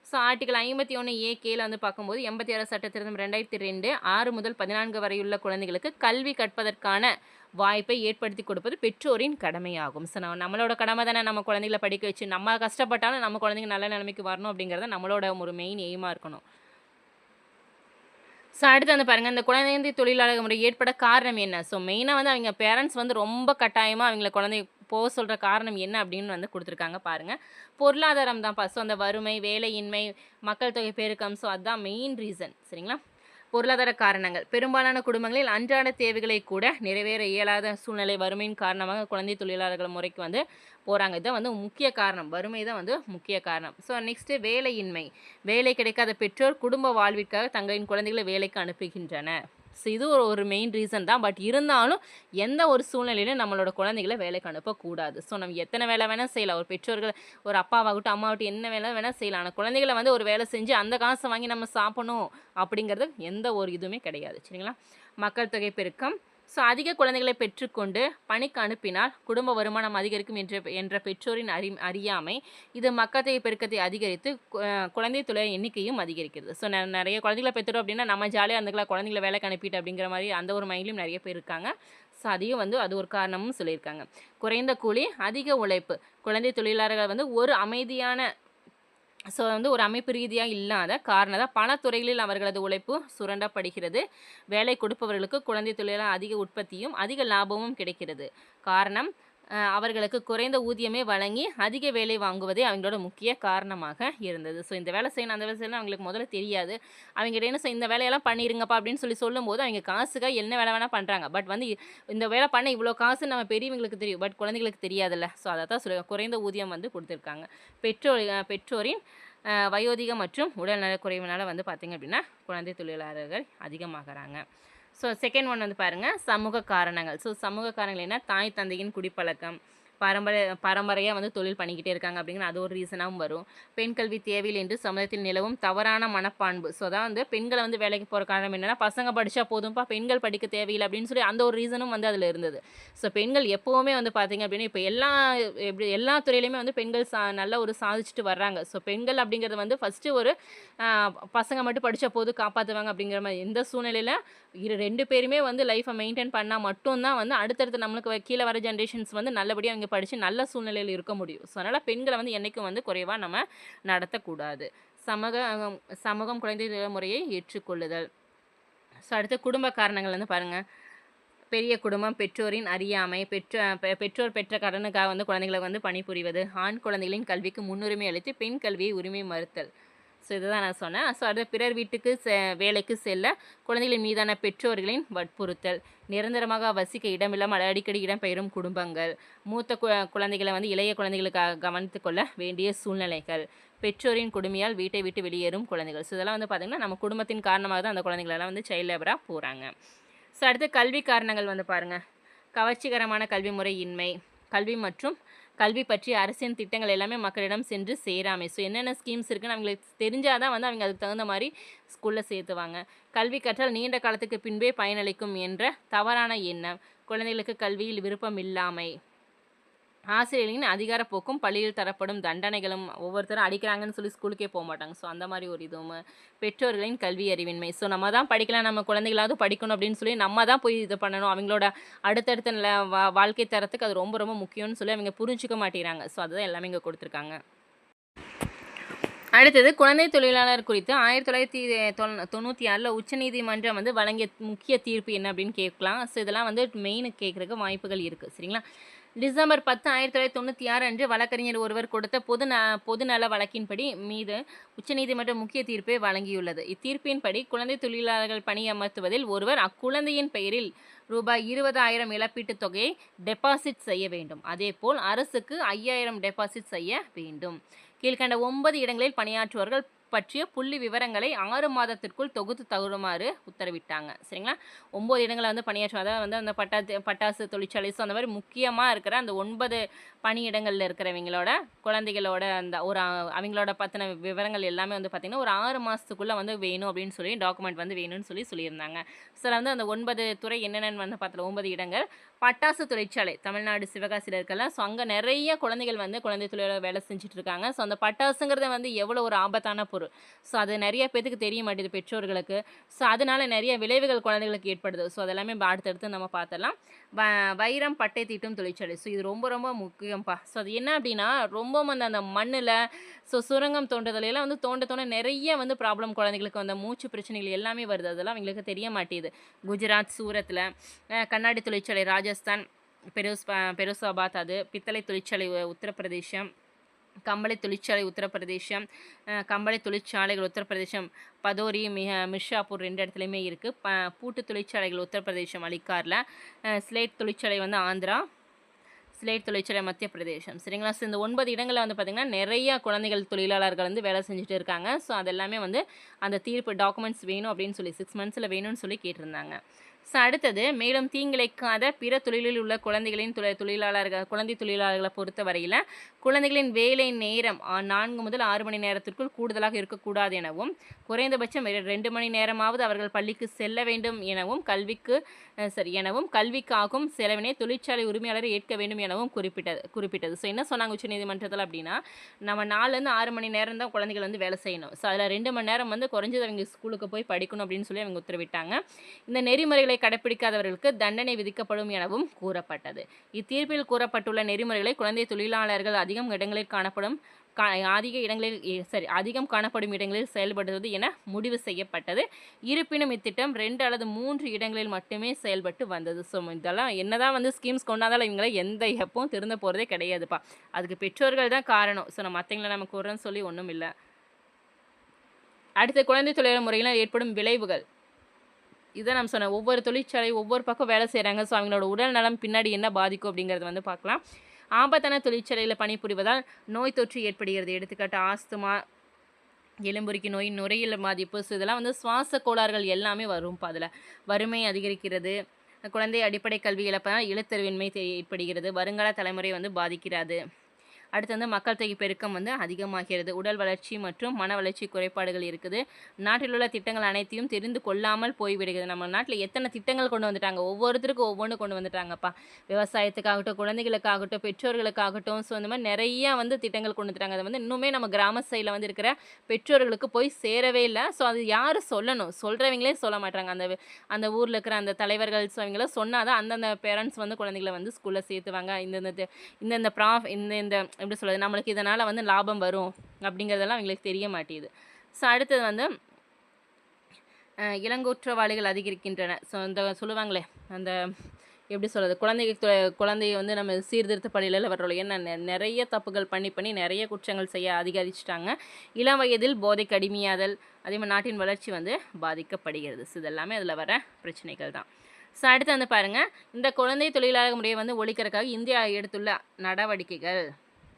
ஸோ ஆர்டிகல் 51 ஏ வந்து பார்க்கும்போது 86 சட்ட திருத்தம் 2002 6 முதல் 14 வரையுள்ள குழந்தைகளுக்கு கல்வி கற்பதற்கான வாய்ப்பை ஏற்படுத்தி கொடுப்பது பெற்றோரின் கடமையாகும். ஸோ நம்மளோட கடமை தானே நம்ம குழந்தைகளை படிக்க வச்சு, நம்ம கஷ்டப்பட்டாலும் நம்ம குழந்தைங்க நல்ல நிலைமைக்கு வரணும் அப்படிங்கிறத நம்மளோட ஒரு மெயின் எய்மாக இருக்கணும். ஸோ அடுத்து வந்து பாருங்கள், இந்த குழந்தை தொழிலாளர் முறை ஏற்பட காரணம் என்ன? ஸோ மெயினாக வந்து அவங்க பேரண்ட்ஸ் வந்து ரொம்ப கட்டாயமாக அவங்கள குழந்தை போக சொல்கிற காரணம் என்ன அப்படின்னு வந்து கொடுத்துருக்காங்க பாருங்கள். பொருளாதாரம் தான்ப்பா. ஸோ அந்த வறுமை, வேலையின்மை, மக்கள் தொகை பெருக்கம், ஸோ அதுதான் மெயின் ரீசன். சரிங்களா? பொருளாதார காரணங்கள். பெரும்பாலான குடும்பங்களில் அன்றாட தேவைகளை கூட நிறைவேற இயலாத சூழ்நிலை, வறுமையின் காரணமாக குழந்தை தொழிலாளர்கள் முறைக்கு வந்து போகிறாங்க. இதான் வந்து முக்கிய காரணம். வறுமை தான் வந்து முக்கிய காரணம். ஸோ நெக்ஸ்ட்டு வேலையின்மை. வேலை கிடைக்காத பெற்றோர் குடும்ப வாழ்விற்காக தங்களின் குழந்தைகளை வேலைக்கு அனுப்புகின்றனர். ஸோ இது ஒரு மெயின் ரீசன் தான். பட் இருந்தாலும் எந்த ஒரு சூழ்நிலையிலும் நம்மளோட குழந்தைகளை வேலைக்கு அனுப்பக்கூடாது. ஸோ நம்ம எத்தனை வேலை வேணால் செய்யலாம். ஒரு பெற்றோர்கள், ஒரு அப்பாவாகட்டும் அம்மாவட்டும் என்ன வேலை வேணால் செய்யலாம். ஆனால் குழந்தைகளை வந்து ஒரு வேலை செஞ்சு அந்த காசை வாங்கி நம்ம சாப்பிடணும் அப்படிங்கிறது எந்த ஒரு இதுவுமே கிடையாது. சரிங்களா? மக்கள் தொகை பெருக்கம். ஸோ அதிக குழந்தைகளை பெற்றுக்கொண்டு பணிக்கு அனுப்பினால் குடும்ப வருமானம் அதிகரிக்கும் என்ற பெற்றோரின் அறியாமை இது மக்கள் தொகை பெருக்கத்தை அதிகரித்து குழந்தை தொழில் எண்ணிக்கையும் அதிகரிக்கிறது. ஸோ நிறைய குழந்தைகளை பெற்றுடும் அப்படின்னா நம்ம ஜாலியாக இருந்துக்கலாம், குழந்தைகளை வேலைக்கு அனுப்பிட்டு அப்படிங்கிற மாதிரி அந்த ஒரு மைண்ட்லையும் நிறைய பேர் இருக்காங்க. ஸோ அதையும் வந்து அது ஒரு காரணமும் சொல்லியிருக்காங்க. குறைந்த கூலி, அதிக உழைப்பு. குழந்தை தொழிலாளர்கள் வந்து ஒரு அமைதியான ஸோ வந்து ஒரு அமைப்பு ரீதியாக இல்லாத காரணம் பல துறைகளில் அவர்களது உழைப்பு சுரண்டப்படுகிறது. வேலை கொடுப்பவர்களுக்கு குழந்தை தொழிலாளர் அதிக உற்பத்தியும் அதிக லாபமும் கிடைக்கிறது. காரணம் அவர்களுக்கு குறைந்த ஊதியமே வழங்கி அதிக வேலை வாங்குவதே அவங்களோட முக்கிய காரணமாக இருந்தது. ஸோ இந்த வேலை செய்யணும் அந்த வேலை செய்யணும் அவங்களுக்கு முதல்ல தெரியாது. அவங்க என்ன இந்த வேலையெல்லாம் பண்ணிடுங்கப்பா அப்படின்னு சொல்லும்போது அவங்க காசுக்காக என்ன வேலை வேணால் பண்ணுறாங்க. பட் வந்து இந்த வேலை பண்ண இவ்வளோ காசு நம்ம பெரியவங்களுக்கு தெரியும், பட் குழந்தைங்களுக்கு தெரியாதுல்ல. ஸோ அதை தான் குறைந்த ஊதியம் வந்து கொடுத்துருக்காங்க. பெற்றோரின் வயோதிகம் மற்றும் உடல்நலக்குறைவினால் வந்து பார்த்திங்க அப்படின்னா குழந்தை தொழிலாளர்கள் அதிகமாகறாங்க. ஸோ செகண்ட் ஒன் வந்து பாருங்கள், சமூக காரணங்கள். ஸோ சமூக காரணங்கள் என்ன? தாய் தந்தையின் குடிப்பழக்கம், பரம்பரையாக வந்து தொழில் பண்ணிக்கிட்டே இருக்காங்க அப்படிங்கிற அது ஒரு ரீசனாகவும் வரும். பெண் கல்வி தேவையில்லை என்று சமுதாயத்தில் நிலவும் தவறான மனப்பான்பு. ஸோ அதான் வந்து பெண்களை வந்து வேலைக்கு போகிற காரணம் என்னென்னா, பசங்க படித்தா போதும்ப்பா, பெண்கள் படிக்க தேவையில்லை அப்படின்னு சொல்லி அந்த ஒரு ரீசனும் வந்து அதில் இருந்தது. ஸோ பெண்கள் எப்போவுமே வந்து பார்த்திங்க அப்படின்னா இப்போ எல்லா துறையிலையுமே வந்து பெண்கள் நல்ல ஒரு சாதிச்சுட்டு வர்றாங்க. ஸோ பெண்கள் அப்படிங்கிறது வந்து ஃபஸ்ட்டு ஒரு பசங்க மட்டும் படித்தா போதும் காப்பாற்றுவாங்க அப்படிங்கிற மாதிரி எந்த சூழ்நிலையில் 2 பேருமே வந்து லைஃப்பை மெயின்டைன் பண்ணால் மட்டும்தான் வந்து அடுத்தடுத்து நம்மளுக்கு கீழே வர ஜென்ரேஷன்ஸ் வந்து நல்லபடியாக அவங்க படித்து நல்ல சூழ்நிலையில் இருக்க முடியும். ஸோ அதனால் பெண்களை வந்து என்றைக்கும் வந்து குறைவாக நம்ம நடத்தக்கூடாது. சமூகம் குழந்தை முறையை ஏற்றுக்கொள்ளுதல். ஸோ அடுத்து குடும்ப காரணங்கள் வந்து பாருங்கள், பெரிய குடும்பம், பெற்றோரின் அறியாமை, பெற்றோர் பெற்ற கடனுக்காக வந்து குழந்தைகளை வந்து பணிபுரிவது, ஆண் குழந்தைகளின் கல்விக்கு முன்னுரிமை அளித்து பெண் கல்வியை உரிமை மறுத்தல். ஸோ இதுதான் நான் சொன்னேன். ஸோ அடுத்து பிறர் வீட்டுக்கு வேலைக்கு செல்ல குழந்தைகளின் மீதான பெற்றோர்களின் வற்புறுத்தல், நிரந்தரமாக வசிக்க இடமில்லாமல் அடிக்கடி இடம்பெயரும் குடும்பங்கள், மூத்த குழந்தைகளை வந்து இளைய குழந்தைகளுக்காக கவனித்து கொள்ள வேண்டிய சூழ்நிலைகள், பெற்றோரின் கொடுமையால் வீட்டை விட்டு வெளியேறும் குழந்தைகள். ஸோ இதெல்லாம் வந்து பார்த்திங்கன்னா நம்ம குடும்பத்தின் காரணமாக தான் அந்த குழந்தைகளெல்லாம் வந்து சைல்ட் லேபராக போகிறாங்க. ஸோ அடுத்து கல்வி காரணங்கள் வந்து பாருங்கள், கவர்ச்சிகரமான கல்வி முறை இன்மை, கல்வி மற்றும் கல்வி பற்றிய அரசின் திட்டங்கள் எல்லாமே மக்களிடம் சென்று சேராமை. ஸோ என்னென்ன ஸ்கீம்ஸ் இருக்குன்னு அவங்களுக்கு தெரிஞ்சால் தான் வந்து அவங்க அதுக்கு தகுந்த மாதிரி ஸ்கூலில் சேர்த்துவாங்க. கல்வி கற்றால் நீண்ட காலத்துக்கு பின்பே பயனளிக்கும் என்ற தவறான எண்ணம், குழந்தைகளுக்கு கல்வியில் விருப்பம் இல்லாமை, ஆசிரியர்களின் அதிகாரப்போக்கும், பள்ளியில் தரப்படும் தண்டனைகளும் ஒவ்வொருத்தரும் அடிக்கிறாங்கன்னு சொல்லி ஸ்கூலுக்கே போமாட்டாங்க. ஸோ அந்த மாரி ஒரு இதுவும், பெற்றோர்களின் கல்வி அறிவின்மை. ஸோ நம்ம தான் படிக்கலாம், நம்ம குழந்தைகளாவது படிக்கணும் அப்படின்னு சொல்லி நம்ம தான் போய் இது பண்ணணும். அவங்களோட அடுத்தடுத்த வாழ்க்கை தரத்துக்கு அது ரொம்ப ரொம்ப முக்கியம்னு சொல்லி அவங்க புரிஞ்சுக்க மாட்டேங்கிறாங்க. ஸோ அதுதான் எல்லாமே இங்க குடுத்துருக்காங்க. அடுத்தது குழந்தை தொழிலாளர் குறித்து 1996ல் உச்சநீதிமன்றம் வந்து வழங்கிய முக்கிய தீர்ப்பு என்ன அப்படின்னு கேட்கலாம். ஸோ இதெல்லாம் வந்து மெயினுக்கு கேட்குறதுக்கு வாய்ப்புகள் இருக்குது. சரிங்களா? டிசம்பர் 10 1996 அன்று வழக்கறிஞர் ஒருவர் கொடுத்த பொதுநல வழக்கின்படி மீது உச்சநீதிமன்றம் முக்கிய தீர்ப்பை வழங்கியுள்ளது. இத்தீர்ப்பின்படி குழந்தை தொழிலாளர்கள் பணியமர்த்துவதில் ஒருவர் அக்குழந்தையின் பெயரில் ரூபாய் 20,000 இழப்பீட்டுத் தொகையை டெபாசிட் செய்ய வேண்டும். அதேபோல் அரசுக்கு 5,000 டெபாசிட் செய்ய வேண்டும். கீழ்கண்ட 9 இடங்களில் பணியாற்றுவர்கள் பற்றிய புள்ளி விவரங்களை 6 மாதத்திற்குள் தொகுத்து தருமாறு உத்தரவிட்டாங்க. சரிங்களா? 9 இடங்களை வந்து பணியாற்றும், அதாவது வந்து அந்த பட்டாசு தொழிற்சாலை, ஸோ அந்த மாதிரி முக்கியமாக இருக்கிற அந்த 9 பணியிடங்களில் இருக்கிறவங்களோட குழந்தைகளோட அந்த அவங்களோட பற்றின விவரங்கள் எல்லாமே வந்து பார்த்திங்கன்னா ஒரு 6 மாதத்துக்குள்ளே வந்து வேணும் அப்படின்னு சொல்லி டாக்குமெண்ட் வந்து வேணும்னு சொல்லியிருந்தாங்க. ஸோ வந்து அந்த 9 துறை என்னென்னு வந்து பார்த்தல 9 இடங்கள். பட்டாசு தொழிற்சாலை தமிழ்நாடு சிவகாசியில் இருக்கல. ஸோ அங்கே நிறைய குழந்தைகள் வந்து குழந்தை தொழிலாளர் வேலை செஞ்சுட்டு இருக்காங்க. ஸோ அந்த பட்டாசுங்கிறது வந்து எவ்வளோ ஒரு ஆபத்தான பொருள். ஸோ அது நிறைய பேத்துக்கு தெரிய மாட்டேது, பெற்றோர்களுக்கு. ஸோ அதனால நிறைய விளைவுகள் குழந்தைகளுக்கு ஏற்படுது. ஸோ அதெல்லாமே அடுத்தடுத்து நம்ம பார்த்துடலாம். வைரம் பட்டை தீட்டும் தொழிற்சாலை. ஸோ இது ரொம்ப ரொம்ப முக்கியம்ப்பா. ஸோ அது என்ன அப்படின்னா ரொம்ப அந்த மண்ணில் சுரங்கம் தோன்றதுலாம் வந்து தோண்ட நிறைய வந்து ப்ராப்ளம் குழந்தைகளுக்கு அந்த மூச்சு பிரச்சனைகள் எல்லாமே வருது. அதெல்லாம் அவங்களுக்கு தெரிய மாட்டேது. குஜராத் சூரத்தில் கண்ணாடி தொழிற்சாலை ராஜஸ்தான், பெரோசாபாத், அது பித்தளை தொழிற்சாலை உத்தரப்பிரதேசம், கம்பளி தொழிற்சாலை உத்தரப்பிரதேசம், கம்பளி தொழிற்சாலைகள் உத்தரப்பிரதேசம் பதோரி, மிர்ஷாப்பூர் 2 இடத்துலையுமே இருக்குது. பூட்டு தொழிற்சாலைகள் உத்தரப்பிரதேசம் அலிகாரில், ஸ்லேட் தொழிற்சாலை வந்து ஆந்திரா, ஸ்லேட் தொழிற்சாலை மத்திய பிரதேசம். சரிங்களா? ஸோ இந்த 9 இடங்களில் வந்து பார்த்திங்கன்னா நிறைய குழந்தைகள் தொழிலாளர்கள் வந்து வேலை செஞ்சுட்டு இருக்காங்க. ஸோ அதெல்லாமே வந்து அந்த தீர்ப்பு டாக்குமெண்ட்ஸ் வேணும் அப்படின்னு சொல்லி 6 மந்த்ஸில் வேணும்னு சொல்லி கேட்டிருந்தாங்க. ஸோ அடுத்தது, மேலும் தீங்கிழைக்காத பிற தொழிலில் உள்ள குழந்தைகளின் குழந்தை தொழிலாளர்களை பொறுத்த வரையில் குழந்தைகளின் வேலை நேரம் 4 முதல் 6 மணி நேரத்திற்குள் கூடுதலாக இருக்கக்கூடாது எனவும், குறைந்தபட்சம் 2 மணி நேரமாவது அவர்கள் பள்ளிக்கு செல்ல வேண்டும் எனவும், கல்விக்காகும் செலவினை தொழிற்சாலை உரிமையாளர் ஏற்க வேண்டும் எனவும் குறிப்பிட்டது. ஸோ என்ன சொன்னாங்க உச்சநீதிமன்றத்தில் அப்படின்னா, நம்ம 4லேருந்து 6 மணி நேரம் தான் குழந்தைகள் வந்து வேலை செய்யணும். ஸோ அதில் 2 மணி நேரம் வந்து குறைஞ்சது அவங்க ஸ்கூலுக்கு போய் படிக்கணும் அப்படின்னு சொல்லி அவங்க உத்தரவிட்டாங்க. இந்த நெறிமுறைகளை கடைப்பிடிக்காதவர்களுக்கு தண்டனை விதிக்கப்படும் எனவும் கூறப்பட்டது. இத்தீர்ப்பில் கூறப்பட்டுள்ள நெறிமுறைகளை குழந்தை தொழிலாளர்கள் அதிகம் காணப்படும் இடங்களில் செயல்படுவது என முடிவு செய்யப்பட்டது. இருப்பினும் இத்திட்டம் 2 அல்லது 3 இடங்களில் மட்டுமே செயல்பட்டு வந்தது. ஸோ இதெல்லாம் என்னதான் வந்து ஸ்கீம்ஸ் கொண்டாந்தாலும் இவங்களை எந்த எப்பவும் திருந்த போகிறதே கிடையாதுப்பா. அதுக்கு பெற்றோர்கள் தான் காரணம். ஸோ நம்ம மற்றவங்களை நமக்கு கூறன்னு சொல்லி ஒன்றும் இல்லை. அடுத்த, குழந்தை தொழிலாளர் முறையில் ஏற்படும் விளைவுகள். இதை நம்ம சொன்ன ஒவ்வொரு தொழிற்சாலை ஒவ்வொரு பக்கம் வேலை செய்கிறாங்க. ஸோ அவங்களோட உடல் நலம் பின்னாடி என்ன பாதிக்கும் அப்படிங்கிறது வந்து பார்க்கலாம். ஆபத்தான தொழிற்சாலையில் பணிபுரிவதால் நோய் தொற்று ஏற்படுகிறது. எடுத்துக்காட்டு ஆஸ்துமா, எலும்புருக்கி நோய், நுரையீரல் பாதிப்பு. ஸோ இதெல்லாம் வந்து சுவாச கோளாறுகள் எல்லாமே வரும்ப்பா. அதில் வறுமை அதிகரிக்கிறது, குழந்தை அடிப்படை கல்வி இழப்பதால் எழுத்தறிவின்மை ஏற்படுகிறது, வருங்கால தலைமுறை வந்து பாதிக்கிறது. அடுத்து வந்து மக்கள் தொகை பெருக்கம் வந்து அதிகமாகிறது, உடல் வளர்ச்சி மற்றும் மன வளர்ச்சி குறைபாடுகள் இருக்குது. நாட்டில் உள்ள திட்டங்கள் அனைத்தையும் தெரிந்து கொள்ளாமல் போய்விடுகிறது. நம்ம நாட்டில் எத்தனை திட்டங்கள் கொண்டு வந்துட்டாங்க, ஒவ்வொருத்தருக்கும் ஒவ்வொன்று கொண்டு வந்துட்டாங்கப்பா. விவசாயத்துக்காகட்டும், குழந்தைகளுக்காகட்டும், பெற்றோர்களுக்காகட்டும். ஸோ இந்த மாதிரி நிறையா வந்து திட்டங்கள் கொண்டு வந்துட்டாங்க. அதை வந்து இன்னுமே நம்ம கிராம சைடில் வந்து இருக்கிற பெற்றோர்களுக்கு போய் சேரவே இல்லை. ஸோ அது யார் சொல்லணும், சொல்கிறவங்களே சொல்ல மாட்டாங்க. அந்த ஊரில் இருக்கிற அந்த தலைவர்கள் அவங்கள சொன்னால் தான் அந்தந்த பேரண்ட்ஸ் வந்து குழந்தைகளை வந்து ஸ்கூலில் சேர்த்துவாங்க. இந்த எப்படி சொல்கிறது, நம்மளுக்கு இதனால் வந்து லாபம் வரும் அப்படிங்கிறதெல்லாம் அவங்களுக்கு தெரிய மாட்டேங்குது. ஸோ அடுத்தது வந்து இளங்குற்றவாளிகள் அதிகரிக்கின்றன. ஸோ இந்த சொல்லுவாங்களே, அந்த எப்படி சொல்கிறது, குழந்தைய வந்து நம்ம சீர்திருத்த பள்ளியில் வர்றோம். ஏன்னா நிறைய தப்புகள் பண்ணி நிறைய குற்றங்கள் செய்ய அதிகரிச்சிட்டாங்க. இளம் வயதில் போதைக்கு அடிமையாதல், அதே மாதிரி நாட்டின் வளர்ச்சி வந்து பாதிக்கப்படுகிறது. ஸோ இதெல்லாமே அதில் வர பிரச்சனைகள் தான். ஸோ அடுத்து வந்து பாருங்கள், இந்த குழந்தை தொழிலாளர் முறையை வந்து ஒழிக்கிறதுக்காக இந்தியா எடுத்துள்ள நடவடிக்கைகள்.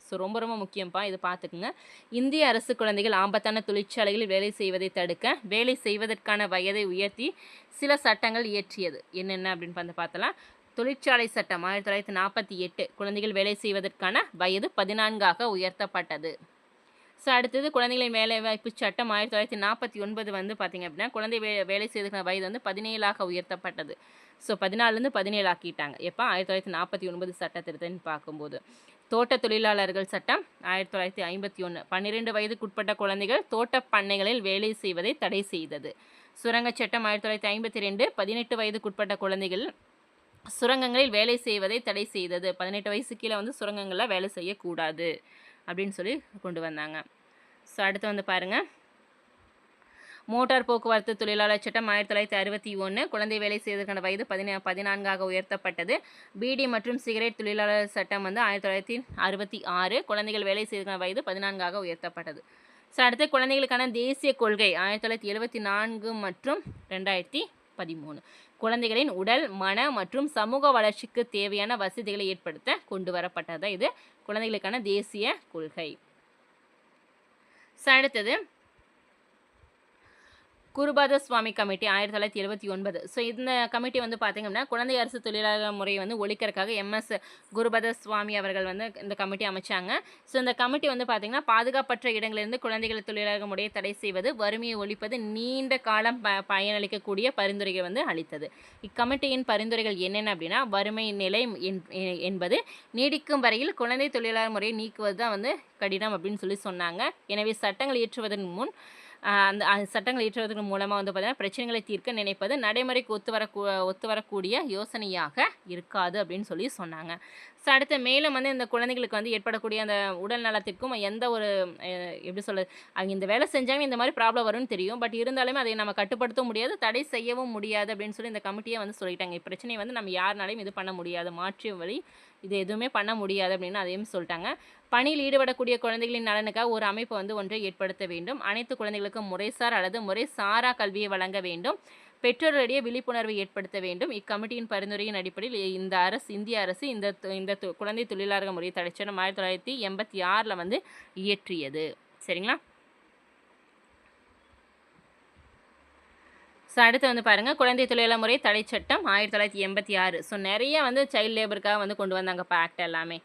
ஸோ ரொம்ப ரொம்ப முக்கியம்ப்பா, இது பார்த்துக்குங்க. இந்திய அரசு குழந்தைகள் ஆபத்தான தொழிற்சாலைகளில் வேலை செய்வதை தடுக்க வேலை செய்வதற்கான வயதை உயர்த்தி சில சட்டங்கள் இயற்றியது. என்னென்ன அப்படின்னு பார்த்தலாம். தொழிற்சாலை சட்டம் 1948 குழந்தைகள் வேலை செய்வதற்கான வயது 14ஆக உயர்த்தப்பட்டது. ஸோ அடுத்தது குழந்தைகளின் வேலைவாய்ப்பு சட்டம் 1949 வந்து பார்த்திங்க அப்படின்னா குழந்தை வேலை செய்வதற்கான வயது வந்து 17ஆக உயர்த்தப்பட்டது. ஸோ 14லேருந்து 17 ஆக்கிட்டாங்க. எப்போ 1949 சட்ட திருத்தம்னு பார்க்கும்போது. தோட்ட தொழிலாளர்கள் சட்டம் 1951. 12 வயதுக்குட்பட்ட குழந்தைகள் தோட்டப் பண்ணைகளில் வேலை செய்வதை தடை செய்தது. சுரங்கச் சட்டம் 1952. 18 வயதுக்குட்பட்ட குழந்தைகள் சுரங்கங்களில் வேலை செய்வதை தடை செய்தது. 18 வயசு கீழே வந்து சுரங்கங்களில் வேலை செய்யக்கூடாது அப்படின்னு சொல்லி கொண்டு வந்தாங்க. ஸோ அடுத்து வந்து பாருங்கள், மோட்டார் போக்குவரத்து தொழிலாளர் சட்டம் 1961. குழந்தை வேலை செய்வதற்கான வயது 14ஆக உயர்த்தப்பட்டது. பீடி மற்றும் சிகரெட் தொழிலாளர் சட்டம் வந்து 1966. குழந்தைகள் வேலை செய்வதற்கான வயது 14ஆக உயர்த்தப்பட்டது. ஸோ அடுத்து குழந்தைகளுக்கான தேசிய கொள்கை 1974 மற்றும் 2013. குழந்தைகளின் உடல், மன மற்றும் சமூக வளர்ச்சிக்கு தேவையான வசதிகளை ஏற்படுத்த கொண்டு வரப்பட்டது. இது குழந்தைகளுக்கான தேசிய கொள்கை. ஸோ அடுத்தது குருபாத சுவாமி கமிட்டி 1979. ஸோ இந்த கமிட்டி வந்து பார்த்திங்க அப்படின்னா குழந்தை அரசு தொழிலாளர் முறையை வந்து ஒழிக்கிறதுக்காக MS குருபாத சுவாமி அவர்கள் வந்து இந்த கமிட்டி அமைச்சாங்க. ஸோ இந்த கமிட்டி வந்து பார்த்திங்கன்னா பாதுகாப்பற்ற இடங்களிலிருந்து குழந்தைகள் தொழிலாளர் முறையை தடை செய்வது, வறுமையை ஒழிப்பது, நீண்ட காலம் பயனளிக்கக்கூடிய பரிந்துரைகள் வந்து அளித்தது. இக்கமிட்டியின் பரிந்துரைகள் என்னென்ன அப்படின்னா, வறுமை நிலை என்பது நீடிக்கும் வரையில் குழந்தை தொழிலாளர் முறையை நீக்குவது தான் வந்து கடினம் அப்படின்னு சொல்லி சொன்னாங்க. எனவே சட்டங்கள் இயற்றுவதன் முன் அந்த சட்டங்கள் இயற்றுவதன் மூலமாக வந்து பார்த்தீங்கன்னா பிரச்சனைகளை தீர்க்க நினைப்பது நடைமுறைக்கு ஒத்து வரக்கூடிய யோசனையாக இருக்காது அப்படின்னு சொல்லி சொன்னாங்க. ஸோ அடுத்து மேலும் வந்து இந்த குழந்தைகளுக்கு வந்து ஏற்படக்கூடிய அந்த உடல் நலத்திற்கும் எந்த ஒரு எப்படி சொல்லுது, அவங்க இந்த வேலை செஞ்சாங்க இந்த மாதிரி ப்ராப்ளம் வரும்னு தெரியும். பட் இருந்தாலுமே அதை நம்ம கட்டுப்படுத்த முடியாது, தடை செய்யவும் முடியாது அப்படின்னு சொல்லி இந்த கமிட்டியை வந்து சொல்லிட்டாங்க. இப்பிரச்சனையை வந்து நம்ம யாருனாலையும் இது பண்ண முடியாது, மாற்று வழி இது எதுவுமே பண்ண முடியாது அப்படின்னு அதையும் சொல்லிட்டாங்க. பணியில் ஈடுபடக்கூடிய குழந்தைகளின் நலனுக்காக ஒரு அமைப்பு வந்து ஒன்றை ஏற்படுத்த வேண்டும். அனைத்து குழந்தைகளுக்கும் முறைசார் அல்லது முறைசாரா கல்வியை வழங்க வேண்டும். பெற்றோரிடையே விழிப்புணர்வை ஏற்படுத்த வேண்டும். இக்கமிட்டியின் பரிந்துரையின் அடிப்படையில் இந்திய அரசு இந்த குழந்தை தொழிலாளர் முறை தடைச்சட்டம் 1986 வந்து இயற்றியது. சரிங்களா? ஸோ அடுத்து வந்து பாருங்கள், குழந்தை தொழிலாளர் முறை தடை சட்டம் 1986. ஸோ நிறைய வந்து சைல்டு லேபருக்காக வந்து கொண்டு வந்தாங்க இப்போ ஆக்ட் எல்லாமே.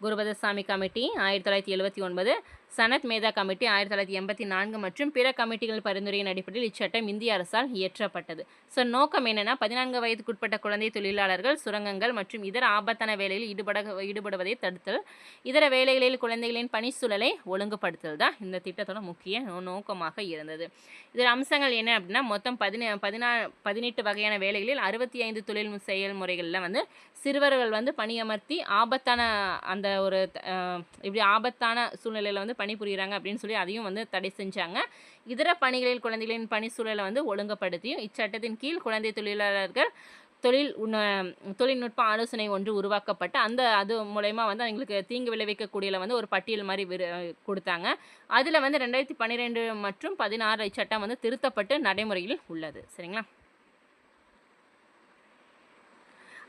குருபதசாமி கமிட்டி 1979, சனத் மேதா கமிட்டி 1984 மற்றும் பிற கமிட்டிகள் பரிந்துரையின் அடிப்படையில் இச்சட்டம் இந்திய அரசால் இயற்றப்பட்டது. ஸோ நோக்கம் என்னென்னா, 14 வயதுக்குட்பட்ட குழந்தை தொழிலாளர்கள் சுரங்கங்கள் மற்றும் இதர ஆபத்தான வேலையில் ஈடுபடுவதை தடுத்தல், இதர வேலைகளில் குழந்தைகளின் பணி சூழலை ஒழுங்குபடுத்தல் தான் இந்த திட்டத்தோட முக்கிய நோக்கமாக இருந்தது. இதில் அம்சங்கள் என்ன அப்படின்னா, மொத்தம் 18 வகையான வேலைகளில் 65 தொழில் செயல்முறைகளில் வந்து சிறுவர்கள் வந்து பணியமர்த்தி ஆபத்தான அந்த ஒரு இப்படி ஆபத்தான சூழ்நிலையில் வந்து பணிபுரிகிறாங்க அப்படின்னு சொல்லி அதையும் வந்து தடை செஞ்சாங்க. இதர பணிகளில் குழந்தைகளின் பணி சூழலை வந்து ஒழுங்குபடுத்தியும் இச்சட்டத்தின் கீழ் குழந்தை தொழிலாளர்கள் தொழில்நுட்ப ஆலோசனை ஒன்று உருவாக்கப்பட்டு அது மூலயமா வந்து அவங்களுக்கு தீங்கு விளைவிக்கக்கூடியல வந்து ஒரு பட்டியல் மாதிரி கொடுத்தாங்க. அதில் வந்து 2012 மற்றும் 16 இச்சட்டம் வந்து திருத்தப்பட்டு நடைமுறையில் உள்ளது. சரிங்களா?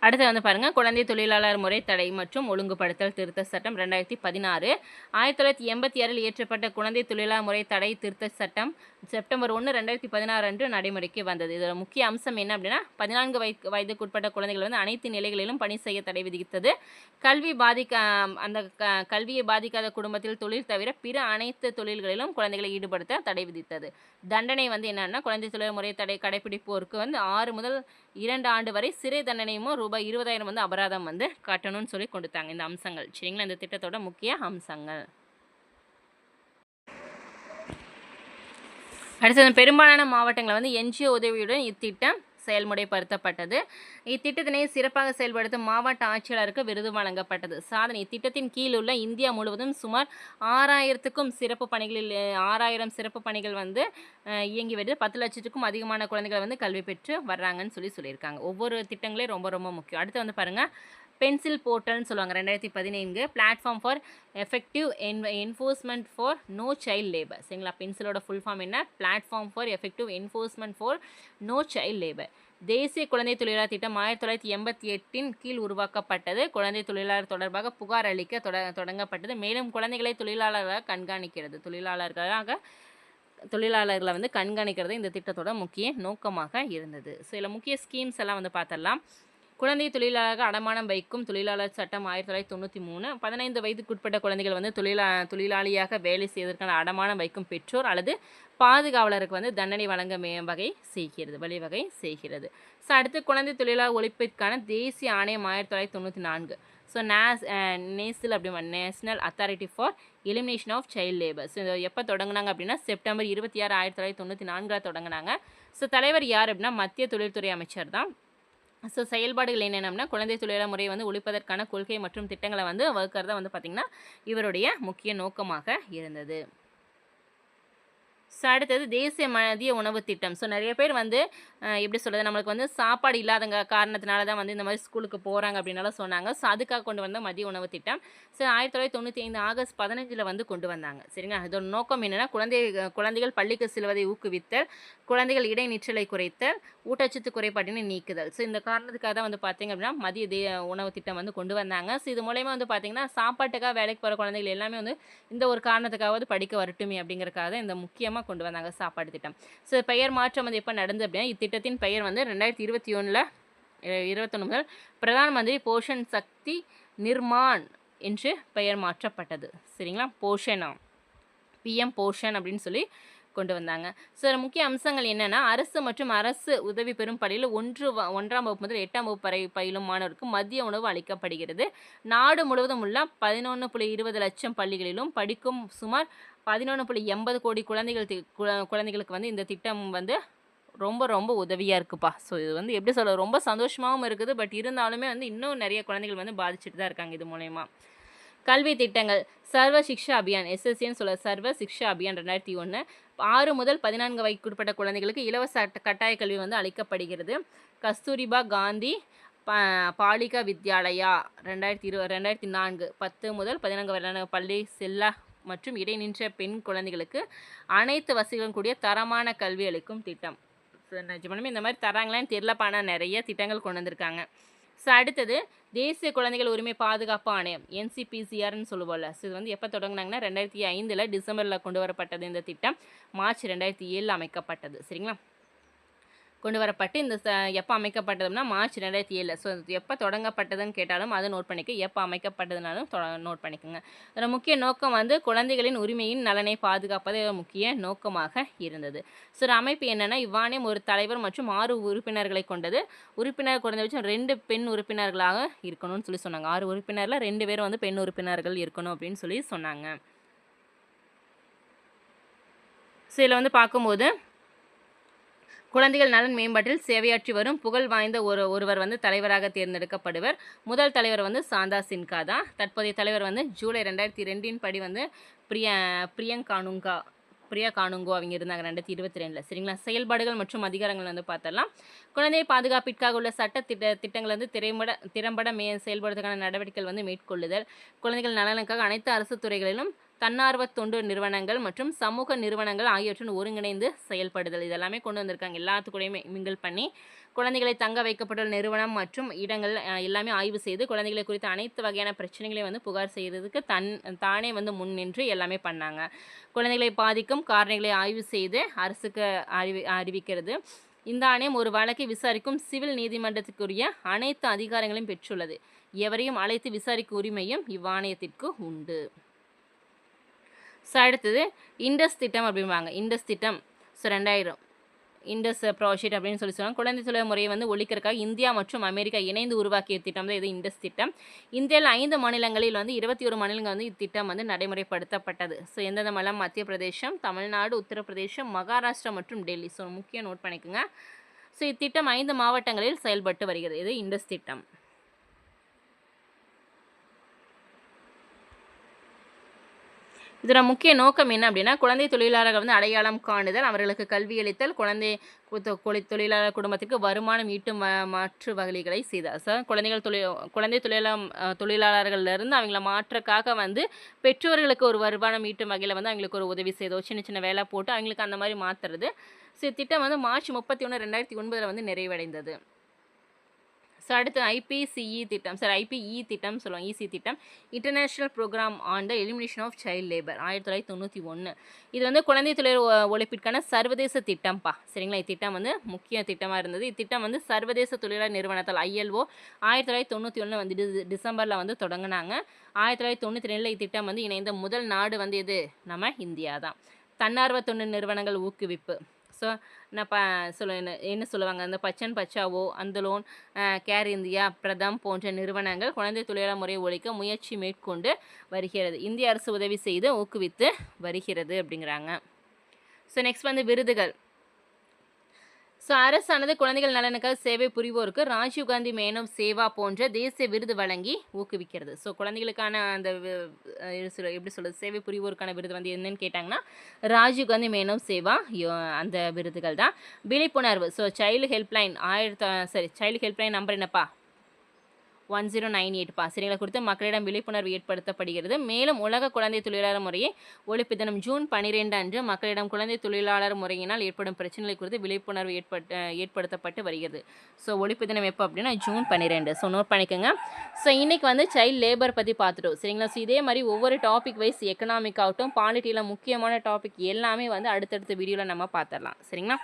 அடுத்து வந்து பாருங்கள், குழந்தை தொழிலாளர் முறை தடை மற்றும் ஒழுங்குபடுத்தல் திருத்த சட்டம் 2016. 1986 இயற்றப்பட்ட குழந்தை தொழிலாளர் முறை தடை திருத்த சட்டம் செப்டம்பர் 1, 2016 அன்று நடைமுறைக்கு வந்தது. இதோட முக்கிய அம்சம் என்ன அப்படின்னா, 14 வயதுக்குட்பட்ட குழந்தைகள் வந்து அனைத்து நிலைகளிலும் பணி செய்ய தடை விதித்தது. கல்வியை பாதிக்காத குடும்பத்தில் தொழில் தவிர பிற அனைத்து தொழில்களிலும் குழந்தைகளை ஈடுபடுத்த தடை விதித்தது. தண்டனை வந்து என்னன்னா, குழந்தை தொழிலாளர் முறை தடை கடைபிடிப்போருக்கு வந்து 6 முதல் 2 ஆண்டு வரை சிறை தண்டனையும் ரூபாய் 20,000 வந்து அபராதம் வந்து கட்டணும்னு சொல்லி கொடுத்தாங்க. இந்த அம்சங்கள் சரிங்களா, இந்த திட்டத்தோட முக்கிய அம்சங்கள். அடுத்தது பெரும்பாலான மாவட்டங்களில் வந்து NGO உதவியுடன் இத்திட்டம் செயல்முறைப்படுத்தப்பட்டது. இத்திட்டத்தினை சிறப்பாக செயல்படுத்தும் மாவட்ட ஆட்சியாளருக்கு விருது வழங்கப்பட்டது. சாதனை இத்திட்டத்தின் கீழ் உள்ள இந்தியா முழுவதும் சுமார் 6000 சிறப்பு பணிகள் வந்து இயங்கி வருது. 10 லட்சத்துக்கும் அதிகமான குழந்தைகள் வந்து கல்வி பெற்று வர்றாங்கன்னு சொல்லியிருக்காங்க. ஒவ்வொரு திட்டங்களையும் ரொம்ப ரொம்ப முக்கியம். அடுத்து வந்து பாருங்கள், பென்சில் போர்ட்டல்னு சொல்லுவாங்க. 2014 platform for effective enforcement for no child labour. சரிங்களா? பென்சிலோட ஃபுல் ஃபார்ம் என்ன? Platform for effective enforcement for no child labour. தேசிய குழந்தை தொழிலாளர் திட்டம் 1988 கீழ் உருவாக்கப்பட்டது. குழந்தை தொழிலாளர் தொடர்பாக புகார் அளிக்க தொடங்கப்பட்டது. மேலும் குழந்தைகளை தொழிலாளர்களை வந்து கண்காணிக்கிறது இந்த திட்டத்தோட முக்கிய நோக்கமாக இருந்தது. சில முக்கிய ஸ்கீம்ஸ் எல்லாம் வந்து பார்த்துடலாம். குழந்தை தொழிலாளர்கள் அடமானம் வைக்கும் தொழிலாளர் சட்டம் 1993. 15 வயதுக்குட்பட்ட குழந்தைகள் வந்து தொழிலாளியாக வேலை செய்வதற்கான அடமானம் வைக்கும் பெற்றோர் அல்லது பாதுகாவலருக்கு வந்து தண்டனை வழங்க வழிவகை செய்கிறது. ஸோ அடுத்து குழந்தை தொழிலாளர் ஒழிப்பிற்கான தேசிய ஆணையம் 1994. ஸோ நேசில் அப்படி national authority for elimination of child labour. So இதை எப்போ தொடங்கினாங்க அப்படின்னா செப்டம்பர் 26, 1994 தொடங்கினாங்க. ஸோ தலைவர் யார் அப்படின்னா மத்திய தொழில்துறை அமைச்சர் தான். ஸோ செயல்பாடுகள் என்னென்னா குழந்தை தொழிலாளர் முறையை வந்து ஒழிப்பதற்கான கொள்கை மற்றும் திட்டங்களை வந்து வகுக்கிறதா வந்து பார்த்திங்கன்னா இவருடைய முக்கிய நோக்கமாக இருந்தது. ஸோ அடுத்தது தேசிய மதிய உணவு திட்டம். ஸோ நிறைய பேர் வந்து எப்படி சொல்கிறது, நம்மளுக்கு வந்து சாப்பாடு இல்லாதங்க காரணத்தினால தான் வந்து இந்த மாதிரி ஸ்கூலுக்கு போகிறாங்க அப்படின்னாலும் சொன்னாங்க. ஸோ அதுக்காக கொண்டு வந்த மதிய உணவு திட்டம். ஸோ 1995 ஆகஸ்ட் 15 வந்து கொண்டு வந்தாங்க. சரிங்களா, இதோட நோக்கம் என்னென்னா குழந்தைகள் பள்ளிக்கு செல்வதை ஊக்குவித்தல், குழந்தைகள் இடைநிற்றலை குறைத்தல், ஊட்டச்சத்து குறைபாட்டினை நீக்குதல். ஸோ இந்த காரணத்துக்காக தான் வந்து பார்த்திங்க அப்படின்னா மதிய உணவு திட்டம் வந்து கொண்டு வந்தாங்க. ஸோ இது மூலயமா வந்து பார்த்திங்கன்னா சாப்பாட்டுக்காக வேலைக்கு போகிற குழந்தைகள் எல்லாமே வந்து இந்த ஒரு காரணத்துக்காவது படிக்க வரட்டுமே அப்படிங்கிறக்காக தான் இந்த முக்கியமாக கொண்டு வந்தாங்க சாப்பாடு திட்டம். ஸோ பெயர் மாற்றம் வந்து எப்போ நடந்தது அப்படின்னா இத்திட்டத்தின் பெயர் வந்து 2021 முதல் பிரதான் மந்திரி போஷன் சக்தி நிர்மான் என்று பெயர் மாற்றப்பட்டது. சரிங்களா, போஷனா பிஎம் போஷன் அப்படின்னு சொல்லி கொண்டு வந்தாங்க. ஸோ முக்கிய அம்சங்கள் என்னென்னா அரசு மற்றும் அரசு உதவி பெறும் பள்ளியில் 1ஆம் வகுப்பு முதல் 8ஆம் வகுப்பு வரை பயிலும் மாணவருக்கு மதிய உணவு அளிக்கப்படுகிறது. நாடு முழுவதும் உள்ள 11.20 லட்சம் பள்ளிகளிலும் படிக்கும் சுமார் 11.80 கோடி குழந்தைகளுக்கு வந்து இந்த திட்டம் வந்து ரொம்ப ரொம்ப உதவியாக இருக்குப்பா. ஸோ இது வந்து எப்படி சொல்ல ரொம்ப சந்தோஷமாகவும் இருக்குது. பட் இருந்தாலுமே வந்து இன்னும் நிறைய குழந்தைகள் வந்து பாதிச்சுட்டு தான் இருக்காங்க இது மூலயமா. கல்வி திட்டங்கள் சர்வ சிக்ஷா அபியான் எஸ்எஸ்சின்னு சொல்ல சர்வ சிக்ஷா அபியான் 2001 6 முதல் 14 வயதுக்குட்பட்ட குழந்தைகளுக்கு இலவச கட்டாய கல்வி வந்து அளிக்கப்படுகிறது. கஸ்தூரிபா காந்தி பாலிகா வித்யாலயா 2004 10 முதல் 14 வரையிலான பள்ளி செல்ல மற்றும் இடைநின்ற பெண் குழந்தைகளுக்கு அனைத்து வசதிகளும் கூடிய தரமான கல்வி அளிக்கும் திட்டம். நிஜமாலுமே இந்த மாதிரி தராங்களான்னு தெரியலப்பா, ஆனால் நிறைய திட்டங்கள் கொண்டு வந்திருக்காங்க. ஸோ அடுத்தது தேசிய குழந்தைகள் உரிமை பாதுகாப்பு ஆணையம் NCPCRன்னு சொல்லுவோம்ல. ஸோ இது வந்து எப்போ தொடங்கினாங்கன்னா 2005 டிசம்பரில் கொண்டு வரப்பட்டது. இந்த திட்டம் மார்ச் 2007 அமைக்கப்பட்டது. சரிங்களா, கொண்டு வரப்பட்டு இந்த எப்போ அமைக்கப்பட்டதுன்னா மார்ச் 2007. ஸோ எப்போ தொடங்கப்பட்டதுன்னு கேட்டாலும் அதை நோட் பண்ணிக்க, எப்போ அமைக்கப்பட்டதுனாலும் நோட் பண்ணிக்கோங்க. அதோட முக்கிய நோக்கம் வந்து குழந்தைகளின் உரிமையின் நலனை பாதுகாப்பது முக்கிய நோக்கமாக இருந்தது. ஸோ ஒரு அமைப்பு என்னென்னா இவ்வாணையம் ஒரு தலைவர் மற்றும் 6 உறுப்பினர்களை கொண்டது. உறுப்பினர் குறைந்தபட்சம் 2 பெண் உறுப்பினர்களாக இருக்கணும்னு சொல்லி சொன்னாங்க. 6 உறுப்பினரில் 2 பேரும் வந்து பெண் உறுப்பினர்கள் இருக்கணும் அப்படின்னு சொல்லி சொன்னாங்க. ஸோ இதில் வந்து பார்க்கும்போது குழந்தைகள் நலன் மேம்பாட்டில் சேவையாற்றி வரும் புகழ் வாய்ந்த ஒருவர் வந்து தலைவராக தேர்ந்தெடுக்கப்படுவர். முதல் தலைவர் வந்து சாந்தா சின்ஹா தான். தற்போதைய தலைவர் வந்து ஜூலை 2002 படி வந்து பிரியா கானுங்கோ அவங்க இருந்தாங்க 2022. சரிங்களா, செயல்பாடுகள் மற்றும் அதிகாரங்கள் வந்து பார்த்தலாம். குழந்தை பாதுகாப்பிற்காக உள்ள சட்ட திட்டங்கள் வந்து திறம்பட செயல்படுவதற்கான நடவடிக்கைகள் வந்து மேற்கொள்ளுதல், குழந்தைகள் நலனுக்காக அனைத்து அரசு துறைகளிலும் தன்னார்வ தொண்டு நிறுவனங்கள் மற்றும் சமூக நிறுவனங்கள் ஆகியவற்றுடன் ஒருங்கிணைந்து செயல்படுதல், இதெல்லாமே கொண்டு வந்திருக்காங்க. எல்லாத்துக்கூடையுமே மிங்கிள் பண்ணி குழந்தைகளை தங்க வைக்கப்பட்டுள்ள நிறுவனம் மற்றும் இடங்கள் எல்லாமே ஆய்வு செய்து குழந்தைகளை குறித்த அனைத்து வகையான பிரச்சனைகளையும் வந்து புகார் செய்கிறதுக்கு தானே வந்து முன் நின்று எல்லாமே பண்ணாங்க. குழந்தைகளை பாதிக்கும் காரணிகளை ஆய்வு செய்து அரசுக்கு அறிவிக்கிறது. இந்த ஆணையம் ஒரு வழக்கை விசாரிக்கும் சிவில் நீதிமன்றத்துக்குரிய அனைத்து அதிகாரங்களையும் பெற்றுள்ளது. எவரையும் அழைத்து விசாரிக்கும் உரிமையும் இவ்வாணையத்திற்கு உண்டு. ஸோ அடுத்தது இண்டஸ் திட்டம் அப்படிம்பாங்க. இண்டஸ் திட்டம் ஸோ 2000 இண்டஸ் ப்ராஜெக்ட் அப்படின்னு சொல்லி சொன்னாங்க. குழந்தை தொழில் முறையை வந்து ஒழிக்கிறதுக்காக இந்தியா மற்றும் அமெரிக்கா இணைந்து உருவாக்கிய திட்டம் தான் இது இண்டஸ் திட்டம். இந்தியாவில் 5 மாநிலங்களில் வந்து 21 மாநிலங்கள் வந்து இத்திட்டம் வந்து நடைமுறைப்படுத்தப்பட்டது. ஸோ எந்தெந்த மாநிலம் மத்திய பிரதேசம், தமிழ்நாடு, உத்தரப்பிரதேசம், மகாராஷ்டிரா மற்றும் டெல்லி. ஸோ முக்கிய நோட் பண்ணிக்கோங்க. ஸோ இத்திட்டம் 5 மாவட்டங்களில் செயல்பட்டு வருகிறது. இது இண்டஸ் திட்டம். இதோட முக்கிய நோக்கம் என்ன அப்படின்னா குழந்தை தொழிலாளர்கள் வந்து அடையாளம் காணுதல், அவர்களுக்கு கல்வி அளித்தல், குழந்தை தொழிலாளர் குடும்பத்திற்கு வருமானம் ஈட்டும் மாற்று வழிகளை செய்தார். சார் குழந்தை தொழிலாளர்களிலிருந்து அவங்கள மாற்றக்காக வந்து பெற்றோர்களுக்கு ஒரு வருமானம் ஈட்டும் வகையில் வந்து அவங்களுக்கு ஒரு உதவி செய்தோ சின்ன சின்ன வேலை போட்டு அவங்களுக்கு அந்த மாதிரி மாற்றுறது. ஸோ திட்டம் வந்து மார்ச் 31, 2009 வந்து நிறைவடைந்தது. ஸோ அடுத்து IPCE திட்டம் சார் IPE திட்டம் சொல்லுவாங்க. EC திட்டம் international programme on the elimination of child labour 1991. இது வந்து குழந்தை தொழில் ஒழிப்பிற்கான சர்வதேச திட்டம்ப்பா. சரிங்களா, இத்திட்டம் வந்து முக்கிய திட்டமாக இருந்தது. இத்திட்டம் வந்து சர்வதேச தொழிலாளர் நிறுவனத்தால் ILO 1991 வந்து டிசம்பரில் வந்து தொடங்கினாங்க. 1992 இத்திட்டம் வந்து இணைந்த முதல் நாடு வந்து எது நம்ம இந்தியா தான். தன்னார்வ தொண்டு நிறுவனங்கள் ஊக்குவிப்பு. ஸோ நான் என்ன சொல்லுவாங்க, அந்த பச்சன் பச்சாவோ, அந்தலோன், கேர் இந்தியா, பிரதம் போன்ற நிறுவனங்கள் குழந்தை தொழிலாளர் முறையை ஒழிக்க முயற்சி மேற்கொண்டு வருகிறது. இந்திய அரசு உதவி செய்து ஊக்குவித்து வருகிறது அப்படிங்கிறாங்க. ஸோ நெக்ஸ்ட் வந்து விருதுகள். ஸோ அரசானது குழந்தைகள் நலனுக்காக சேவை புரிவோருக்கு ராஜீவ்காந்தி மேனவ் சேவா போன்ற தேசிய விருது வழங்கி ஊக்குவிக்கிறது. ஸோ குழந்தைகளுக்கான அந்த எப்படி சொல்கிறது, சேவை புரிவோருக்கான விருது வந்து என்னன்னு கேட்டாங்கன்னா ராஜீவ்காந்தி மேனவ் சேவா அந்த விருதுகள் தான். விழிப்புணர்வு. So child helpline child helpline number என்னப்பா, 1098 சரிங்களா கொடுத்து மக்களிடம் விழிப்புணர்வு ஏற்படுத்தப்படுகிறது. மேலும் உலக குழந்தை தொழிலாளர் முறையை ஒழிப்பு தினம் ஜூன் 12 அன்று மக்களிடம் குழந்தை தொழிலாளர் முறையினால் ஏற்படும் பிரச்சனைகளை குறித்து விழிப்புணர்வு ஏற்படுத்தப்பட்டு வருகிறது. ஸோ ஒழிப்பு தினம் எப்போ அப்படின்னா ஜூன் 12. ஸோ நோட் பண்ணிக்கோங்க. ஸோ இன்றைக்கி வந்து சைல்டு லேபர் பற்றி பார்த்துட்டோம் சரிங்களா. ஸோ இதே மாதிரி ஒவ்வொரு டாபிக் வைஸ் எக்கனாமிக் ஆகட்டும், பாலிட்டியில் முக்கியமான டாபிக் எல்லாமே வந்து அடுத்தடுத்த வீடியோவில் நம்ம பார்த்துடலாம் சரிங்களா.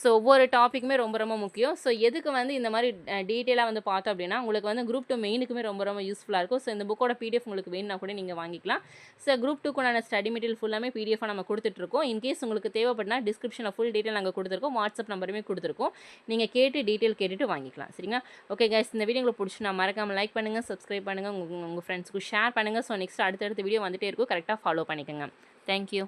ஸோ ஒவ்வொரு டாப்பிக்குமே ரொம்ப ரொம்ப முக்கியம். ஸோ எதுக்கு வந்து இந்த மாதிரி டீட்டெயிலாக வந்து பார்த்தோம் அப்படின்னா உங்களுக்கு வந்து குரூப் 2 மெயினுக்குமே ரொம்ப ரொம்ப யூஸ்ஃபுல்லாக இருக்கும். ஸோ இந்த புக்கோட பிடிஎஃப் உங்களுக்கு வேணும்னா கூட நீங்கள் வாங்கிக்கலாம். ஸோ குரூப் 2க்குண்டான ஸ்டடி மெட்டீரியல் ஃபுல்லாமே பிடிஎஃபாக நம்ம கொடுத்துட்ருக்கோம். இன்கேஸ் உங்களுக்கு தேவைப்பட்டனா டிஸ்கிரிப்ஷனில் ஃபுல் டீட்டெயில் நாங்கள் கொடுத்துருக்கோம், வாட்ஸ்அப் நம்பருமே கொடுத்துருக்கோம். நீங்கள் கேட்டுட்டு வாங்கிக்கலாம் சரிங்களா. ஓகே கைஸ், இந்த வீடியோ உங்களுக்கு பிடிச்சி நான் மறக்காமல் லைக் பண்ணுங்கள், சப்ஸ்கிரைப் பண்ணுங்கள், உங்கள் ஃப்ரெண்ட்ஸ்க்கு ஷேர் பண்ணுங்கள். ஸோ நெக்ஸ்ட் அடுத்தடுத்த வீடியோ வந்துகிட்டே இருக்கும், கரெக்டாக ஃபாலோ பண்ணிக்கோங்க. தேங்க்யூ.